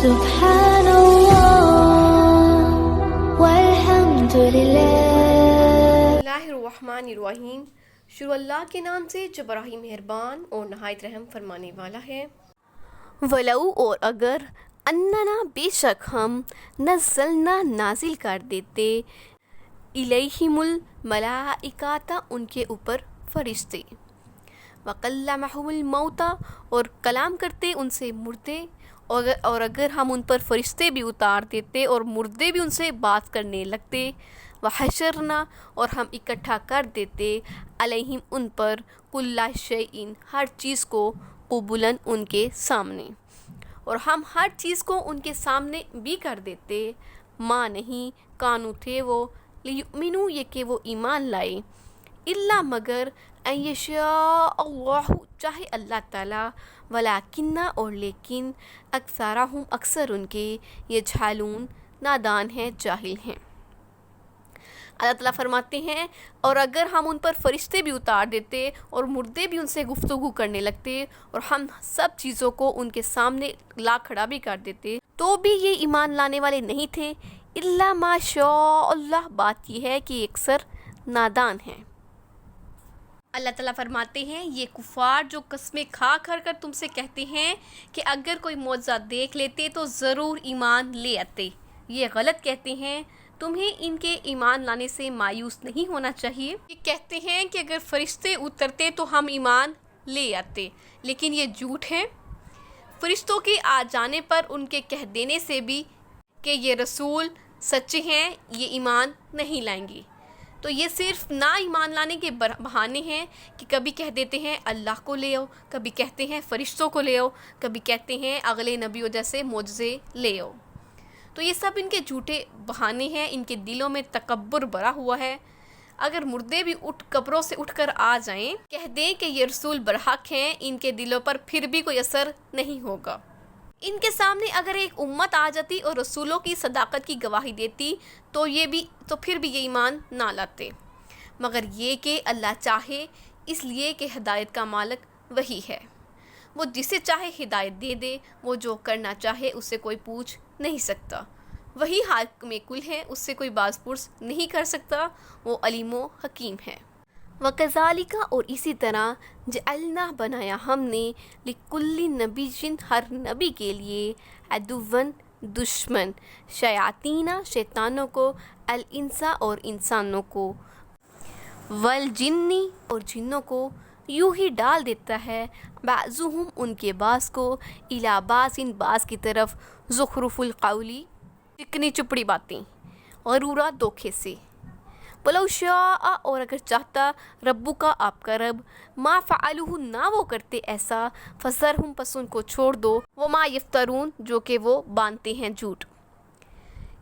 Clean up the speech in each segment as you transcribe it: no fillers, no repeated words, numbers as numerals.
سبحان اللہ والحمد للہ۔ بسم اللہ الرحمن الرحیم۔ شروع اللہ کے نام سے جو بڑا ہی مہربان اور نہایت رحم فرمانے والا ہے۔ ولو اور اگر اننا بے شک ہم نزلنا نازل کر دیتے الیہم الملائکۃ ان کے اوپر فرشتے، وکلمہم الموتیٰ اور کلام کرتے ان سے مردے، اور اگر ہم ان پر فرشتے بھی اتار دیتے اور مردے بھی ان سے بات کرنے لگتے، وحشرنا اور ہم اکٹھا کر دیتے علیہم ان پر کل شیء ہر چیز کو قبلاً ان کے سامنے، اور ہم ہر چیز کو ان کے سامنے بھی کر دیتے، ماں نہیں کانو تھے وہ لیؤمنو یہ کہ وہ ایمان لائے، الا مگر ان یشاء اللہ چاہے اللہ تعالیٰ، ولیکن اور لیکن اکثرہم اکثر ان کے یجہلون نادان ہیں، جاہل ہیں۔ اللہ تعالیٰ فرماتے ہیں اور اگر ہم ان پر فرشتے بھی اتار دیتے اور مردے بھی ان سے گفتگو کرنے لگتے اور ہم سب چیزوں کو ان کے سامنے لا کھڑا بھی کر دیتے تو بھی یہ ایمان لانے والے نہیں تھے، الا ما شاء اللہ، بات یہ ہے کہ اکثر نادان ہیں۔ اللہ تعالیٰ فرماتے ہیں یہ کفار جو قسمیں کھا کر تم سے کہتے ہیں کہ اگر کوئی معجزہ دیکھ لیتے تو ضرور ایمان لے آتے، یہ غلط کہتے ہیں، تمہیں ان کے ایمان لانے سے مایوس نہیں ہونا چاہیے۔ یہ کہتے ہیں کہ اگر فرشتے اترتے تو ہم ایمان لے آتے، لیکن یہ جھوٹ ہے۔ فرشتوں کے آ جانے پر ان کے کہہ دینے سے بھی کہ یہ رسول سچے ہیں، یہ ایمان نہیں لائیں گے، تو یہ صرف نہ ایمان لانے کے بہانے ہیں کہ کبھی کہہ دیتے ہیں اللہ کو لے آؤ، کبھی کہتے ہیں فرشتوں کو لے آؤ، کبھی کہتے ہیں اگلے نبیوں جیسے معجزے لے آؤ، تو یہ سب ان کے جھوٹے بہانے ہیں، ان کے دلوں میں تکبر بھرا ہوا ہے۔ اگر مردے بھی قبروں سے اٹھ کر آ جائیں، کہہ دیں کہ یہ رسول برحق ہیں، ان کے دلوں پر پھر بھی کوئی اثر نہیں ہوگا۔ ان کے سامنے اگر ایک امت آ جاتی اور رسولوں کی صداقت کی گواہی دیتی تو پھر بھی یہ ایمان نہ لاتے، مگر یہ کہ اللہ چاہے، اس لیے کہ ہدایت کا مالک وہی ہے، وہ جسے چاہے ہدایت دے دے، وہ جو کرنا چاہے اسے کوئی پوچھ نہیں سکتا، وہی حاکم کل ہے، اس سے کوئی باز پرس نہیں کر سکتا، وہ علیم و حکیم ہے۔ وَكَذَلِكَ اور اسی طرح جعلنا بنایا ہم نے لِكُلِّ نَبِيٍّ ہر نبی کے لیے عدواً دشمن، شیاطین شیطانوں کو، الانس اور انسانوں کو، والجن اور جنوں کو، یوں ہی ڈال دیتا ہے بعضهم ان کے بعض کو، الی بعض بعض کی طرف، زخرف القول چکنی چپڑی باتیں، غرورا دھوکے سے، ولو شاء اور اگر چاہتا ربو کا آپ کا رب، ما فعلوہ نہ وہ کرتے ایسا، فذرہم پس ان کو چھوڑ دو، وما یفترون جو کہ وہ باندھتے ہیں جھوٹ۔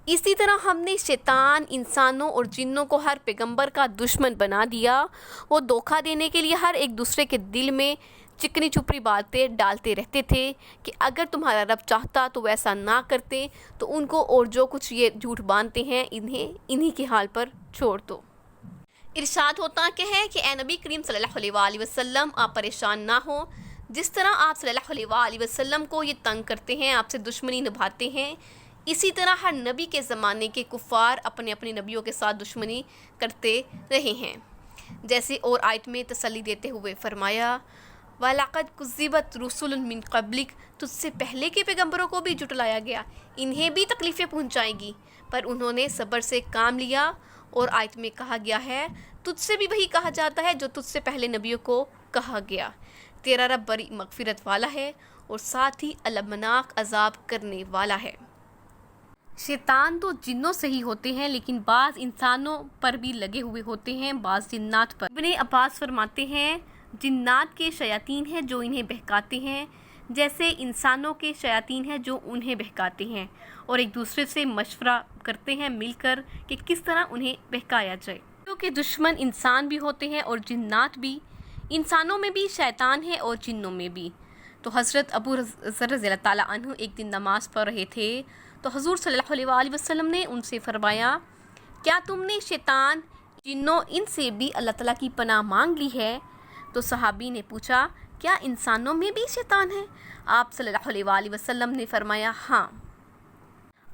اسی طرح ہم نے شیطان انسانوں اور جنوں کو ہر پیغمبر کا دشمن بنا دیا، وہ دھوکہ دینے کے لیے ہر ایک دوسرے کے دل میں چکنی چپڑی باتیں ڈالتے رہتے تھے کہ اگر تمہارا رب چاہتا تو ویسا نہ کرتے، تو ان کو اور جو کچھ یہ جھوٹ باندھتے ہیں انہی کے حال پر چھوڑ دو۔ ارشاد ہوتا کہ ہے کہ اے نبی کریم صلی اللہ علیہ وآلہ وسلم آپ پریشان نہ ہوں، جس طرح آپ صلی اللہ علیہ وآلہ وسلم کو یہ تنگ کرتے ہیں، آپ سے دشمنی نبھاتے ہیں، اسی طرح ہر نبی کے زمانے کے کفار اپنے نبیوں کے ساتھ دشمنی کرتے رہے ہیں، جیسے اور آیت میں تسلی دیتے ہوئے فرمایا وَلَقَدْ كُذِّبَتْ رُسُلٌ مِّن قَبْلِكَ تجھ سے پہلے کے پیغمبروں کو بھی جھٹلایا گیا، انہیں بھی تکلیفیں پہنچائیں گی، پر انہوں نے صبر سے کام لیا، اور آیت میں کہا گیا ہے تجھ سے بھی وہی کہا جاتا ہے جو تجھ سے پہلے نبیوں کو کہا گیا، تیرا رب بڑی مغفرت والا ہے اور ساتھ ہی المناک عذاب کرنے والا ہے۔ شیطان تو جنوں سے ہی ہوتے ہیں، لیکن بعض انسانوں پر بھی لگے ہوئے ہوتے ہیں، بعض جنات پر۔ ابن عباس فرماتے ہیں جنات کے شیاطین ہیں جو انہیں بہکاتے ہیں، جیسے انسانوں کے شیاطین ہیں جو انہیں بہکاتے ہیں، اور ایک دوسرے سے مشورہ کرتے ہیں مل کر کہ کس طرح انہیں بہکایا جائے۔ کیونکہ دشمن انسان بھی ہوتے ہیں اور جنات بھی، انسانوں میں بھی شیطان ہے اور جنوں میں بھی۔ تو حضرت ابو ذر رضی اللہ تعالیٰ عنہ ایک دن نماز پڑھ رہے تھے تو حضور صلی اللہ علیہ وآلہ وسلم نے ان سے فرمایا کیا تم نے شیطان، جنوں ان سے بھی اللہ تعالیٰ کی پناہ مانگ لی ہے؟ تو صحابی نے پوچھا کیا انسانوں میں بھی شیطان ہے؟ آپ صلی اللہ علیہ وآلہ وسلم نے فرمایا ہاں۔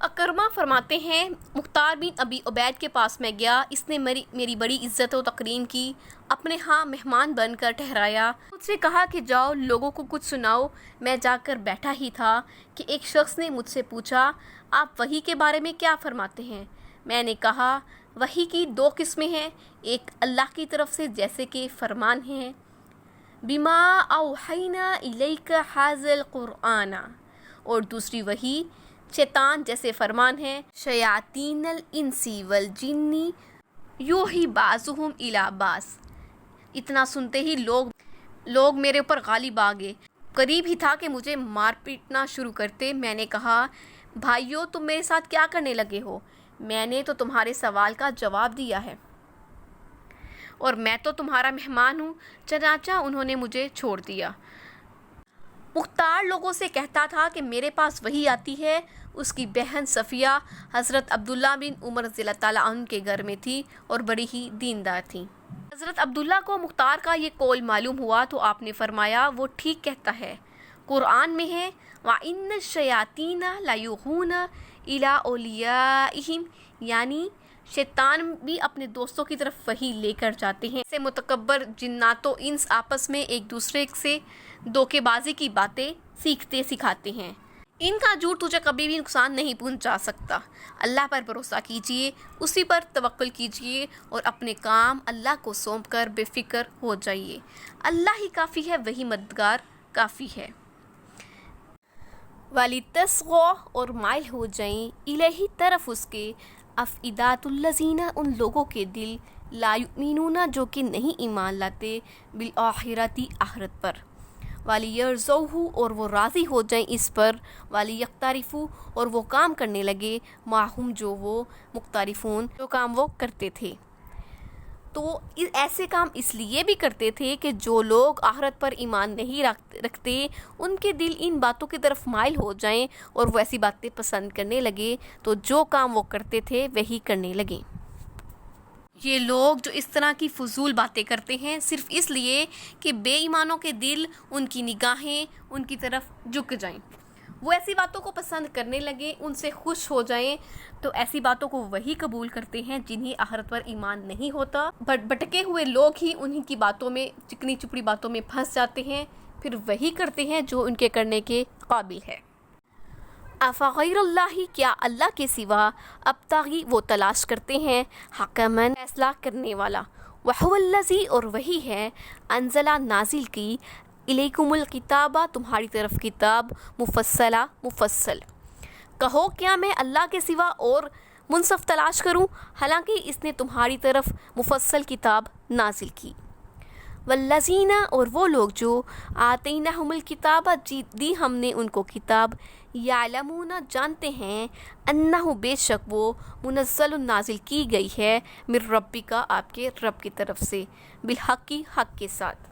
اکرمہ فرماتے ہیں مختار بن ابی عبید کے پاس میں گیا، اس نے میری بڑی عزت و تکریم کی، اپنے ہاں مہمان بن کر ٹھہرایا، مجھ سے کہا کہ جاؤ لوگوں کو کچھ سناؤ۔ میں جا کر بیٹھا ہی تھا کہ ایک شخص نے مجھ سے پوچھا آپ وحی کے بارے میں کیا فرماتے ہیں؟ میں نے کہا وحی کی دو قسمیں ہیں، ایک اللہ کی طرف سے جیسے کہ فرمان ہے بما اوحینا الیک ھذا القرآن، اور دوسری وحی شیطان جیسے فرمان ہے شیاطین الانس والجن یوحی بعضهم الی بعض۔ اتنا سنتے ہی لوگ میرے اوپر غالب آ گئے، قریب ہی تھا کہ مجھے مار پیٹنا شروع کرتے۔ میں نے کہا بھائیو تم میرے ساتھ کیا کرنے لگے ہو؟ میں نے تو تمہارے سوال کا جواب دیا ہے اور میں تو تمہارا مہمان ہوں، چنانچہ انہوں نے مجھے چھوڑ دیا۔ مختار لوگوں سے کہتا تھا کہ میرے پاس وحی آتی ہے۔ اس کی بہن صفیہ حضرت عبداللہ بن عمر رضی اللہ تعالیٰ عنہ کے گھر میں تھی اور بڑی ہی دیندار تھی۔ حضرت عبداللہ کو مختار کا یہ قول معلوم ہوا تو آپ نے فرمایا وہ ٹھیک کہتا ہے، قرآن میں ہے وَإِنَّ الشَّيَاطِينَ لَيُوحُونَ إِلَىٰ أَوْلِيَائِهِمْ، یعنی شیطان بھی اپنے دوستوں کی طرف وحی لے کر جاتے ہیں۔ سے متکبر جنات و انس آپس میں ایک دوسرے سے دھوکے بازی کی باتیں سیکھتے سکھاتے ہیں۔ ان کا جھوٹ تجھے کبھی بھی نقصان نہیں پہنچا سکتا۔ اللہ پر بھروسہ کیجیے، اسی پر توکل کیجیے اور اپنے کام اللہ کو سونپ کر بے فکر ہو جائیے۔ اللہ ہی کافی ہے، وہی مددگار کافی ہے۔ وَلِتَصْغَىٰ، اور مائل ہو جائیں، الیہ طرف اس کے، افئدۃ الذین ان لوگوں کے دل، لا یؤمنون جو کہ نہیں ایمان لاتے، بالآخرۃ آخرت پر، وَلِیَرْضَوْهُ اور وہ راضی ہو جائیں اس پر، وَلِیَقْتَرِفُوا اور وہ کام کرنے لگے، مَعَهُمْ جو وہ مقترفون جو کام وہ کرتے تھے۔ تو ایسے کام اس لیے بھی کرتے تھے کہ جو لوگ آخرت پر ایمان نہیں رکھتے ان کے دل ان باتوں کی طرف مائل ہو جائیں اور وہ ایسی باتیں پسند کرنے لگے، تو جو کام وہ کرتے تھے وہی کرنے لگے۔ یہ لوگ جو اس طرح کی فضول باتیں کرتے ہیں صرف اس لیے کہ بے ایمانوں کے دل، ان کی نگاہیں ان کی طرف جھک جائیں، وہ ایسی باتوں کو پسند کرنے لگے، ان سے خوش ہو جائیں، تو ایسی باتوں کو وہی قبول کرتے ہیں جنہیں آخرت پر ایمان نہیں ہوتا۔ بھٹکے ہوئے لوگ ہی انہیں کی باتوں میں، چکنی چپڑی باتوں میں پھنس جاتے ہیں، پھر وہی کرتے ہیں جو ان کے کرنے کے قابل ہے۔ افغیر اللہ، کیا اللہ کے سوا، ابتغی وہ تلاش کرتے ہیں، حکماً فیصلہ کرنے والا، وہو الذی اور وہی ہے، انزل نازل کی، الیکم الکتاب تمہاری طرف کتاب، مفصلہ مفصل۔ کہو کیا میں اللہ کے سوا اور منصف تلاش کروں، حالانکہ اس نے تمہاری طرف مفصل کتاب نازل کی۔ والذین اور وہ لوگ جو آتیناہم الکتاب دی ہم نے ان کو کتاب، یعلمون جانتے ہیں، انہ بے شک وہ منزل نازل کی گئی ہے، من ربک آپ کے رب کی طرف سے، بالحق حق کے ساتھ۔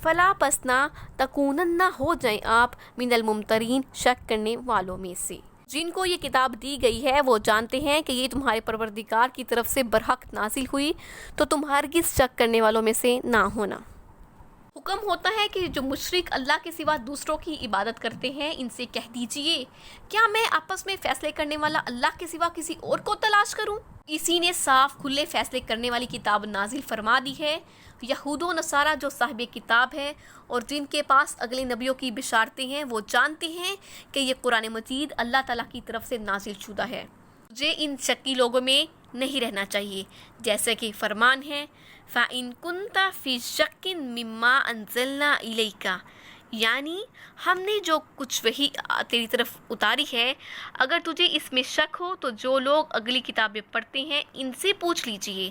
فلا پس نہ تکونن نہ ہو جائیں آپ، من الممترین شک کرنے والوں میں سے۔ جن کو یہ کتاب دی گئی ہے وہ جانتے ہیں کہ یہ تمہارے پروردگار کی طرف سے برحق نازل ہوئی، تو تم ہرگز شک کرنے والوں میں سے نہ ہونا۔ حکم ہوتا ہے کہ جو مشرک اللہ کے سوا دوسروں کی عبادت کرتے ہیں ان سے کہہ دیجئے کیا میں آپس میں فیصلے کرنے والا اللہ کے سوا کسی اور کو تلاش کروں؟ اسی نے صاف کھلے فیصلے کرنے والی کتاب نازل فرما دی ہے۔ یہود و نصارہ جو صاحب کتاب ہے اور جن کے پاس اگلے نبیوں کی بشارتیں ہیں وہ جانتے ہیں کہ یہ قرآن مجید اللہ تعالیٰ کی طرف سے نازل شدہ ہے۔ مجھے ان شکی لوگوں میں نہیں رہنا چاہیے، جیسے کہ فرمان ہے فَإِن كُنْتَ فِي شَكٍّ مِّمَّا أَنزَلْنَا إِلَيْكَ، یعنی ہم نے جو کچھ وحی تیری طرف اتاری ہے، اگر تجھے اس میں شک ہو تو جو لوگ اگلی کتابیں پڑھتے ہیں ان سے پوچھ لیجئے،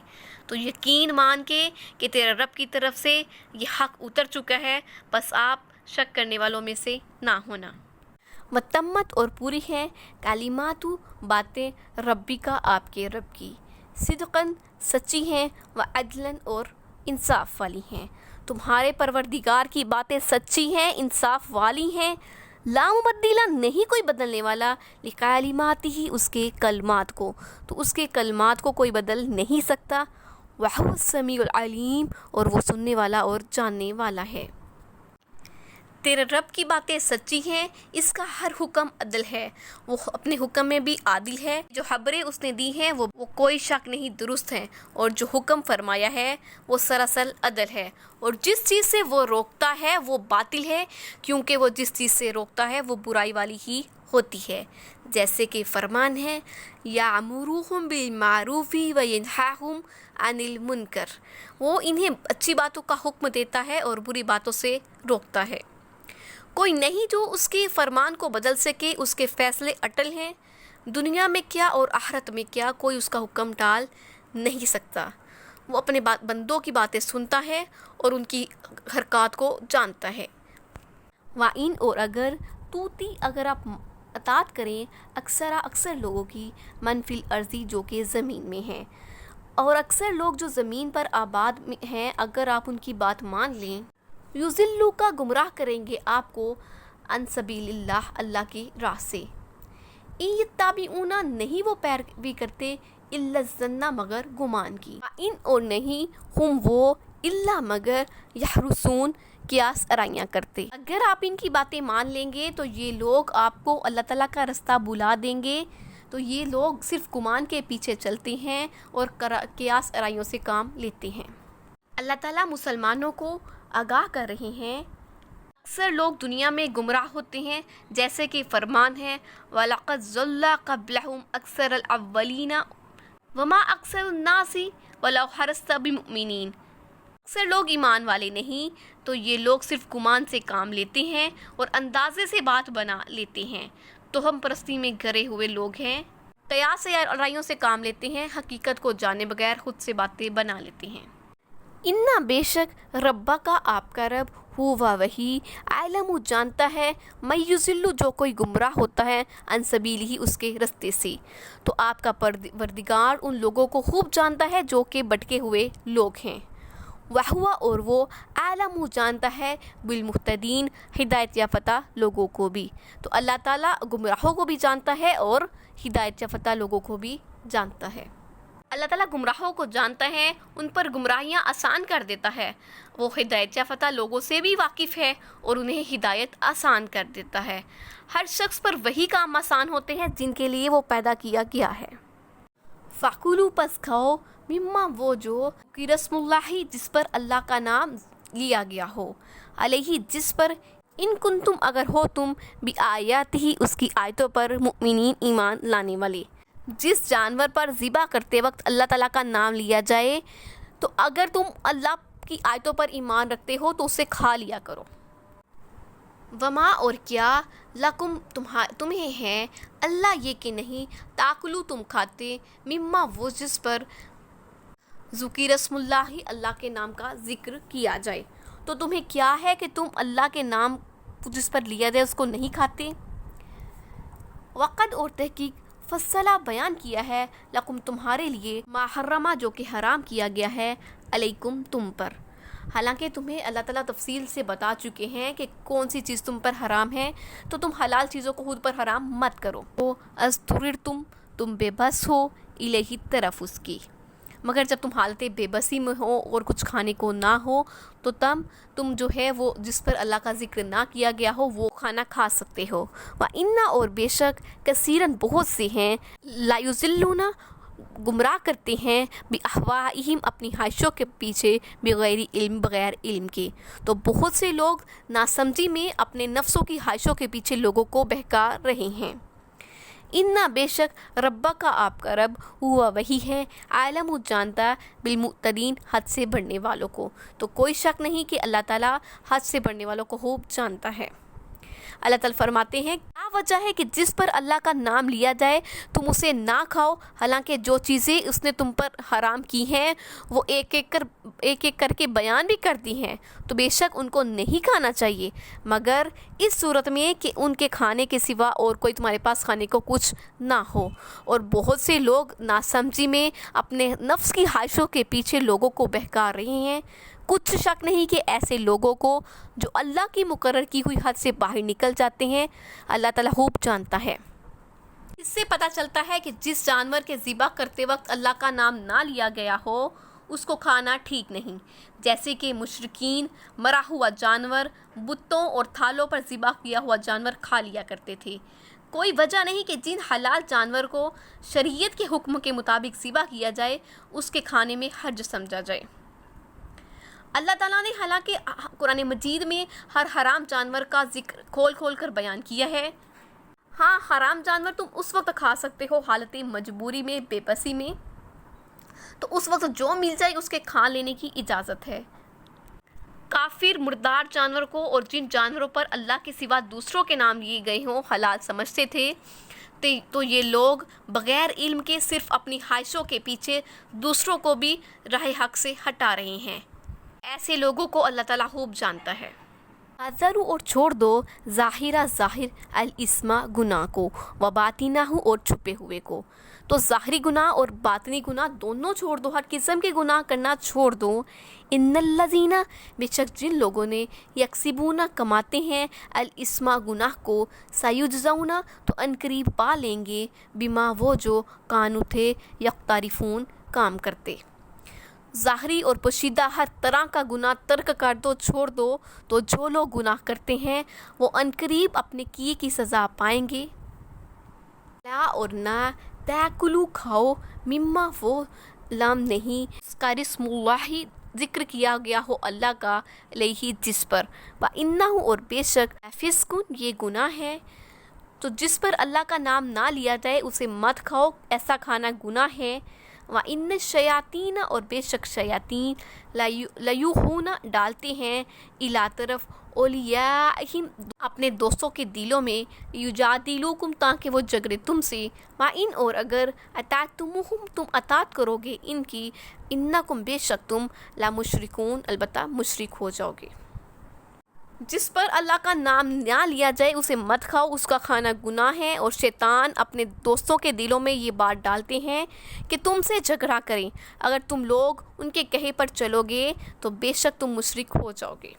تو یقین مان کے کہ تیرے رب کی طرف سے یہ حق اتر چکا ہے، بس آپ شک کرنے والوں میں سے نہ ہونا۔ متمت اور پوری ہے، کلمات باتیں، ربی کا آپ کے رب کی، صدقاً سچی ہیں، و عدلاً اور انصاف والی ہیں، تمہارے پروردگار کی باتیں سچی ہیں، انصاف والی ہیں، لا مبدل نہیں کوئی بدلنے والا، لکلمات ہی اس کے کلمات کو، تو اس کے کلمات کو کوئی بدل نہیں سکتا، وَهُوَ السَّمِيعُ الْعَلِيمُ اور وہ سننے والا اور جاننے والا ہے۔ تیرے رب کی باتیں سچی ہیں، اس کا ہر حکم عدل ہے، وہ اپنے حکم میں بھی عادل ہے، جو خبریں اس نے دی ہیں وہ کوئی شک نہیں درست ہیں، اور جو حکم فرمایا ہے وہ سراسر عدل ہے، اور جس چیز سے وہ روکتا ہے وہ باطل ہے، کیونکہ وہ جس چیز سے روکتا ہے وہ برائی والی ہی ہوتی ہے، جیسے کہ فرمان ہے یَأْمُرُهُم بِالْمَعْرُوفِ وَيَنْهَاهُمْ عَنِ الْمُنْکَرِ، وہ انہیں اچھی باتوں کا حکم دیتا ہے اور بری باتوں سے روکتا ہے۔ کوئی نہیں جو اس کے فرمان کو بدل سکے، اس کے فیصلے اٹل ہیں، دنیا میں کیا اور آخرت میں کیا، کوئی اس کا حکم ٹال نہیں سکتا۔ وہ اپنے بندوں کی باتیں سنتا ہے اور ان کی حرکات کو جانتا ہے۔ وَإِنْ اور اگر آپ اطاعت کریں اکثر لوگوں کی من فی الارض جو کہ زمین میں ہیں، اور اکثر لوگ جو زمین پر آباد ہیں اگر آپ ان کی بات مان لیں، یضلوا کا گمراہ کریں گے آپ کو عن سبیل اللہ، اللہ کی راہ سے۔ ان یتبعون نہیں وہ پیروی کرتے الا الظن مگر گمان کی، ان اور نہیں ہم وہ الا مگر یحرسون قیاس آرائیاں کرتے۔ اگر آپ ان کی باتیں مان لیں گے تو یہ لوگ آپ کو اللہ تعالیٰ کا رستہ بلا دیں گے، تو یہ لوگ صرف گمان کے پیچھے چلتے ہیں اور قیاس آرائیوں سے کام لیتے ہیں۔ اللہ تعالیٰ مسلمانوں کو آگاہ کر رہے ہیں، اکثر لوگ دنیا میں گمراہ ہوتے ہیں، جیسے کہ فرمان ہے وَلَقَدْ ضَلَّ قَبْلَهُمْ أَكْثَرُ الْأَوَّلِينَ وَمَا أَكْثَرُ النَّاسِ وَلَوْ حَرَصْتَ بِمُؤْمِنِينَ۔ اکثر لوگ ایمان والے نہیں، تو یہ لوگ صرف گمان سے کام لیتے ہیں اور اندازے سے بات بنا لیتے ہیں، تو ہم پرستی میں گرے ہوئے لوگ ہیں، قیاس آرائیوں سے کام لیتے ہیں، حقیقت کو جانے بغیر خود سے باتیں بنا لیتے ہیں۔ اِنَّا بے شک ربا کا آپ کا رب ہوا وہی عالم جانتا ہے من یضل جو کوئی گمراہ ہوتا ہے عن سبیلہ اس کے رستے سے، تو آپ کا پروردگار ان لوگوں کو خوب جانتا ہے جو کہ بھٹکے ہوئے لوگ ہیں۔ وَهُوَ اور وہ عالم جانتا ہے بالمہتدین ہدایت یافتہ لوگوں کو بھی، تو اللہ تعالیٰ گمراہوں کو بھی جانتا ہے اور ہدایت یافتہ لوگوں کو بھی جانتا ہے۔ اللہ تعالیٰ گمراہوں کو جانتا ہے، ان پر گمراہیاں آسان کر دیتا ہے، وہ ہدایت یافتہ لوگوں سے بھی واقف ہے اور انہیں ہدایت آسان کر دیتا ہے۔ ہر شخص پر وہی کام آسان ہوتے ہیں جن کے لیے وہ پیدا کیا گیا ہے۔ فَكُلُوا پس کھاؤ مما وہ جو کہ رسم اللہ جس پر اللہ کا نام لیا گیا ہو، علیہ جس پر ان کنتم اگر ہو تم بآیاتہ اس کی آیتوں پر مؤمنین ایمان لانے والے۔ جس جانور پر ذبح کرتے وقت اللہ تعالیٰ کا نام لیا جائے، تو اگر تم اللہ کی آیتوں پر ایمان رکھتے ہو تو اسے کھا لیا کرو۔ وما اور کیا لکم تمہیں ہے اللہ یہ کہ نہیں تاکلو تم کھاتے مما وہ جس پر ذکر اسم اللہ اللہ کے نام کا ذکر کیا جائے، تو تمہیں کیا ہے کہ تم اللہ کے نام جس پر لیا جائے اس کو نہیں کھاتے۔ وقد اور تحقیق فصلہ بیان کیا ہے لکم تمہارے لیے ما حرمہ جو کہ حرام کیا گیا ہے علیکم تم پر، حالانکہ تمہیں اللہ تعالیٰ تفصیل سے بتا چکے ہیں کہ کون سی چیز تم پر حرام ہے، تو تم حلال چیزوں کو خود پر حرام مت کرو۔ تم بے بس ہو الیہ طرف اس کی، مگر جب تم حالت بے بسی میں ہو اور کچھ کھانے کو نہ ہو تو تم جو ہے وہ جس پر اللہ کا ذکر نہ کیا گیا ہو وہ کھانا کھا سکتے ہو۔ وَإِنَّ اور بے شک کثیراً بہت سے ہیں لا یضلون گمراہ کرتے ہیں بِأَهْوَائِهِمْ اپنی خواہشوں کے پیچھے بغیر علم بغیر علم کے، تو بہت سے لوگ ناسمجھی میں اپنے نفسوں کی خواہشوں کے پیچھے لوگوں کو بہکا رہے ہیں۔ اِنَّا بے شک ربا کا آپ کا رب ہوا وہی ہے عالم جانتا بالمعتدین حد سے بڑھنے والوں کو، تو کوئی شک نہیں کہ اللہ تعالیٰ حد سے بڑھنے والوں کو خوب جانتا ہے۔ اللہ تعالیٰ فرماتے ہیں کیا وجہ ہے کہ جس پر اللہ کا نام لیا جائے تم اسے نہ کھاؤ، حالانکہ جو چیزیں اس نے تم پر حرام کی ہیں وہ ایک ایک کر کے بیان بھی کر دی ہیں، تو بے شک ان کو نہیں کھانا چاہیے مگر اس صورت میں کہ ان کے کھانے کے سوا اور کوئی تمہارے پاس کھانے کو کچھ نہ ہو۔ اور بہت سے لوگ ناسمجھی میں اپنے نفس کی خواہشوں کے پیچھے لوگوں کو بہکا رہے ہیں۔ کچھ شک نہیں کہ ایسے لوگوں کو جو اللہ کی مقرر کی ہوئی حد سے باہر نکل جاتے ہیں اللہ تعالیٰ خوب جانتا ہے۔ اس سے پتہ چلتا ہے کہ جس جانور کے ذبح کرتے وقت اللہ کا نام نہ لیا گیا ہو اس کو کھانا ٹھیک نہیں، جیسے کہ مشرکین مرا ہوا جانور، بتوں اور تھالوں پر ذبح کیا ہوا جانور کھا لیا کرتے تھے۔ کوئی وجہ نہیں کہ جن حلال جانور کو شریعت کے حکم کے مطابق ذبح کیا جائے اس کے کھانے میں حرج سمجھا جائے۔ اللہ تعالیٰ نے حالانکہ قرآن مجید میں ہر حرام جانور کا ذکر کھول کھول کر بیان کیا ہے۔ ہاں، حرام جانور تم اس وقت کھا سکتے ہو حالت مجبوری میں، بے بسی میں، تو اس وقت جو مل جائے اس کے کھا لینے کی اجازت ہے۔ کافر مردار جانور کو اور جن جانوروں پر اللہ کے سوا دوسروں کے نام لیے گئے ہوں حلال سمجھتے تھے، تو یہ لوگ بغیر علم کے صرف اپنی خواہشوں کے پیچھے دوسروں کو بھی راہ حق سے ہٹا رہے ہیں۔ ایسے لوگوں کو اللہ تعالیٰ خوب جانتا ہے۔ ذرو اور چھوڑ دو ظاہر الاسم گناہ کو و باطنہ اور چھپے ہوئے کو، تو ظاہری گناہ اور باطنی گناہ دونوں چھوڑ دو، ہر قسم کے گناہ کرنا چھوڑ دو۔ ان الذین، بے شک جن لوگوں نے یکسبون کماتے ہیں الاسم گناہ کو، سیجزون تو عنقریب پا لیں گے، بما وہ جو کانوا تھے یقترفون کام کرتے۔ ظاہری اور پوشیدہ ہر طرح کا گناہ ترک کر دو، چھوڑ دو، تو جو لوگ گناہ کرتے ہیں وہ عنقریب اپنے کیے کی سزا پائیں گے۔ لا اور نہ تاکلوا کھاؤ، مما وہ لم نہیں ذکر اسم اللہ ذکر کیا گیا ہو اللہ کا، علیہ جس پر، وَإِنَّهُ اور بے شک، فسق یہ گناہ ہے، تو جس پر اللہ کا نام نہ لیا جائے اسے مت کھاؤ، ایسا کھانا گناہ ہے۔ وَإِنَّ الشَّيَاطِينَ اور بے شک شیاطین لَيُوحُونَ ڈالتے ہیں اِلیٰ طرف اولیاءہم اپنے دوستوں کے دلوں میں، یجادلوکم تاکہ وہ جھگڑے تم سے، وَإِنْ اور اگر اطعتموہم تم اطاعت کرو گے ان کی، انکم بے شک تم لمشرکون البتہ مشرک ہو جاؤ گے۔ جس پر اللہ کا نام نہ لیا جائے اسے مت کھاؤ، اس کا کھانا گناہ ہے، اور شیطان اپنے دوستوں کے دلوں میں یہ بات ڈالتے ہیں کہ تم سے جھگڑا کریں، اگر تم لوگ ان کے کہے پر چلو گے تو بے شک تم مشرک ہو جاؤ گے۔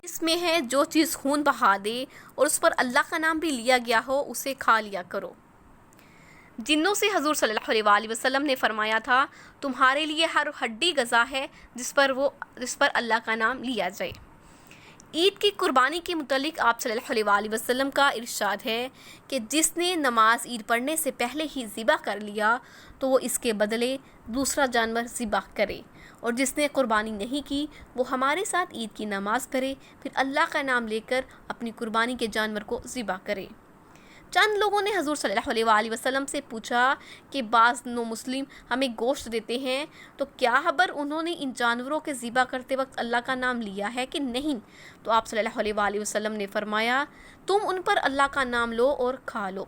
اس میں ہے جو چیز خون بہا دے اور اس پر اللہ کا نام بھی لیا گیا ہو اسے کھا لیا کرو۔ جنوں سے حضور صلی اللہ علیہ وسلم نے فرمایا تھا تمہارے لیے ہر ہڈی غذا ہے جس پر اللہ کا نام لیا جائے۔ عید کی قربانی کے متعلق آپ صلی اللہ علیہ وسلم کا ارشاد ہے کہ جس نے نماز عید پڑھنے سے پہلے ہی ذبح کر لیا تو وہ اس کے بدلے دوسرا جانور ذبح کرے، اور جس نے قربانی نہیں کی وہ ہمارے ساتھ عید کی نماز پڑھے، پھر اللہ کا نام لے کر اپنی قربانی کے جانور کو ذبح کرے۔ چند لوگوں نے حضور صلی اللہ علیہ وسلم سے پوچھا کہ بعض نو مسلم ہمیں گوشت دیتے ہیں، تو کیا خبر انہوں نے ان جانوروں کے ذبح کرتے وقت اللہ کا نام لیا ہے کہ نہیں؟ تو آپ صلی اللہ علیہ وسلم نے فرمایا تم ان پر اللہ کا نام لو اور کھا لو۔